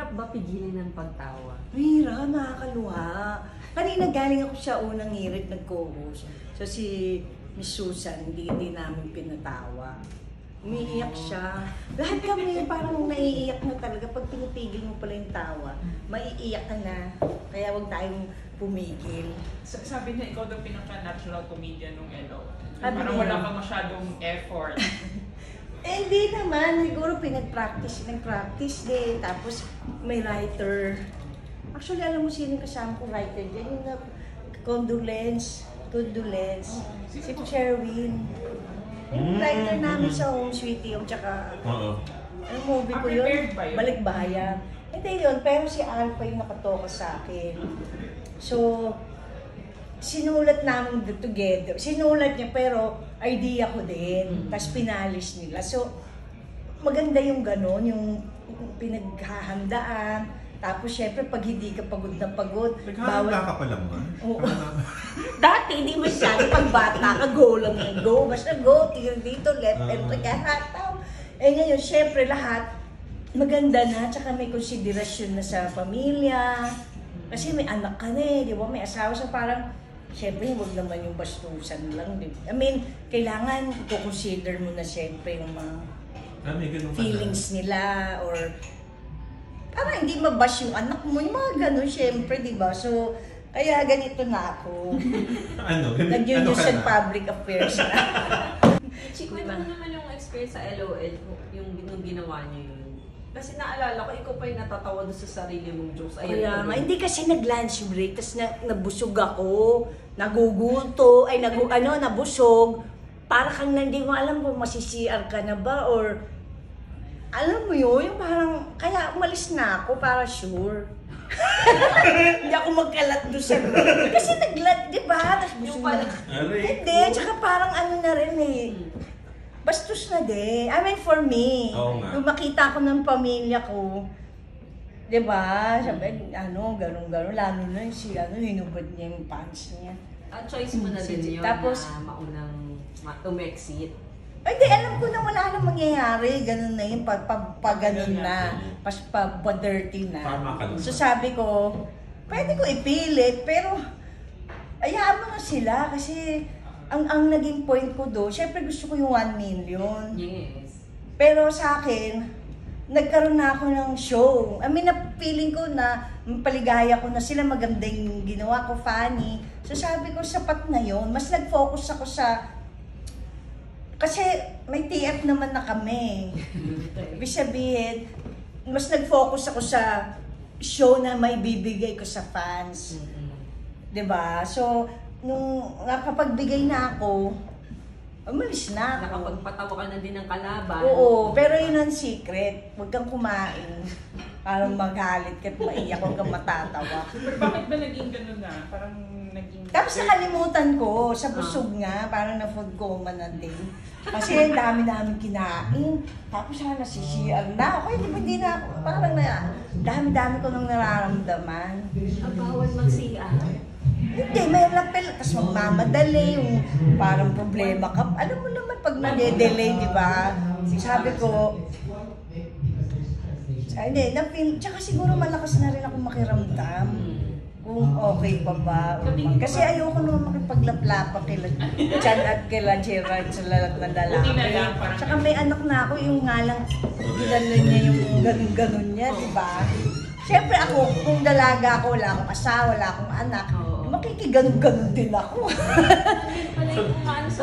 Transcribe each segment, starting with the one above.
Mahirap ba pigilan ng pagtawa? Mahirap, nakakaluha. Kanina galing ako siya unang hirit, nag-co-host. So si Miss Susan, hindi namin pinatawa. Umiiyak siya. Lahat kami parang naiiyak na talaga. Pag pinipigil mo pala yung tawa, maiiyak ka na. Kaya wag tayong pumigil. Sabi niya, ikaw daw pinaka-natural comedian nung LO. Ano Parang yun? wala kang masyadong effort. Hindi naman. Siguro nag-practice din. Tapos may writer. Actually, alam mo sino kasama ko writer dyan? Yung condolence. Si Sherwin. Yung writer namin sa Home Sweetie Home, tsaka anong movie ko yun? Prepared ba yun? Balikbayan. Hindi yun, pero si Alpha yung nakatoka sa akin. So, sinulat namin together. Sinulat niya, pero idea ko din. Tapos pinalis nila. So, maganda yung gano'n, yung pinaghahandaan. Tapos, syempre, pag hindi ka pagod na pagod, Naghahanda ka pa lang ba? Oo. Dati, hindi masyado. Pag bata ka, go lang yung go. Basta go, tingin dito, left and right, hataw. Eh ngayon, syempre, lahat maganda na, tsaka may konsiderasyon na sa pamilya. Kasi may anak ka na eh, di ba? May asawa sa parang, syempre, huwag naman yung bastusan lang. I mean, kailangan i-consider mo na syempre yung mga feelings nila or para hindi mabash yung anak mo, yung mga ganun, syempre, di ba? So, kaya ganito na ako. Nag-yun sa public affairs na. Chikwento mo naman yung experience sa LOL, yung ginawa niyo yun. Kasi naalala ko, ikaw pa yung natatawa doon sa sarili mong jokes. Kaya nga, hindi kasi nag-lunch break, tapos nabusog ako, naguguto, nabusog. Para kang hindi mo alam kung masisiar ka na ba or alam mo yun, yung parang, kaya umalis na ako para sure. Hindi ako magkalat doon sa kasi naglat, di ba? Tapos busog na. Hindi, tsaka parang ano na rin eh. Bastos na din. I mean, for me, nung makita ko ng pamilya ko, di ba? Sabi, ganun, lalo na yung hinubad niya yung pants niya. Choice mo na din yun tapos, na maunang umexit. Ay, di, alam ko na wala nang mangyayari. Ganun na yun, ganun na. Pa-dirty na. So sabi ko, pwede ko ipilit, pero ayaan mo na sila kasi ang naging point ko doon, syempre gusto ko yung 1 million. Yes. Pero sa akin, nagkaroon na ako ng show. I mean, feeling ko na paligaya ko na sila, maganda yung ginawa ko, funny. So sabi ko, sapat na yun. Mas nag-focus ako sa kasi may TF naman na kami. Ibig sabihin, mas nag-focus ako sa show na may bibigay ko sa fans. Diba? So, nung nakapagbigay na ako, umalis na ako. Nakapagpatawa ka na din ng kalaban. Oo, pero yun ang secret. Huwag kang kumain. Parang magalit ka at maiyak, huwag kang matatawa. Pero bakit ba naging ganun na? Parang naging... Tapos nakalimutan ko, sa busog nga, parang na-food coma na din. Kasi ang dami-dami kinain. Tapos nasisiyar na ako. Hindi na ako, parang dami-dami ko nang nararamdaman. Ang bawal mag-CR. Hindi, may lapel. Tapos magmamadali, yung parang problema ka. Alam mo naman pag nade-delay, di ba? Sabi ko, hindi, tsaka siguro malakas na rin ako makiramdam. Kung okay pa ba. Kasi ayoko naman makipaglaplapa kila Chan at kila Gerard sa lalat na lalaki. Tsaka may anak na ako, yung nga lang, gano'n niya yung ganun-ganun niya, di ba? Siyempre ako, kung dalaga ako, wala akong asawa, wala akong anak, makikiganun-ganun din ako.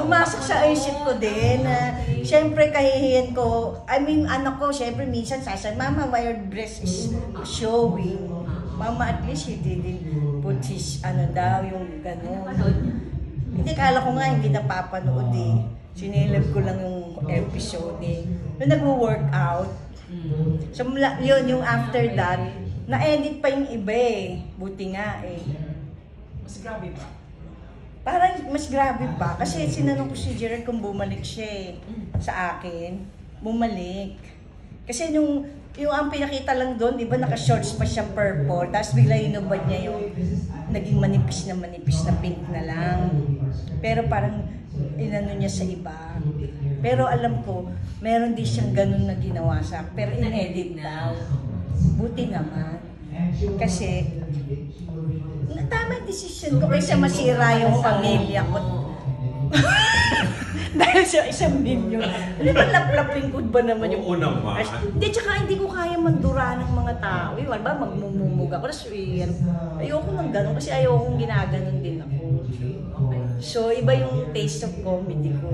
Umasok sa isip ko din na siyempre kahihiyan ko, I mean anak ko, siyempre minsan sasabi, Mama, why your breast is showing? Mama, at least he didn't put his, yung gano'n. Hindi, kala ko nga, hindi napapanood eh. Sinilab ko lang yung episode eh. Nung nag-workout. So, yun, yung after that, na-edit pa yung iba eh. Buti nga eh. Mas grabe ba? Parang mas grabe pa. Kasi sinanong ko si Gerard kung bumalik siya eh. Sa akin. Bumalik. Kasi yung ang pinakita lang doon, di ba naka-shorts pa siya purple, tapos bigla inubad niya yung naging manipis na pink na lang. Pero parang inano niya sa iba. Pero alam ko, meron din siyang ganun na ginawa sa pero in-edit daw. Buti naman. Kasi, tama decision ko kaysa masira yung pamilya ko. Dahil sa 1 milyon. Di ba laplapin ko ba naman yung... Oo naman. Hindi, tsaka hindi ko kaya mandura ng mga tao. Yung ba, magmumumug ako. Ayoko nang ganun kasi ayokong ginaganon din ako. So, iba yung taste of comedy ko.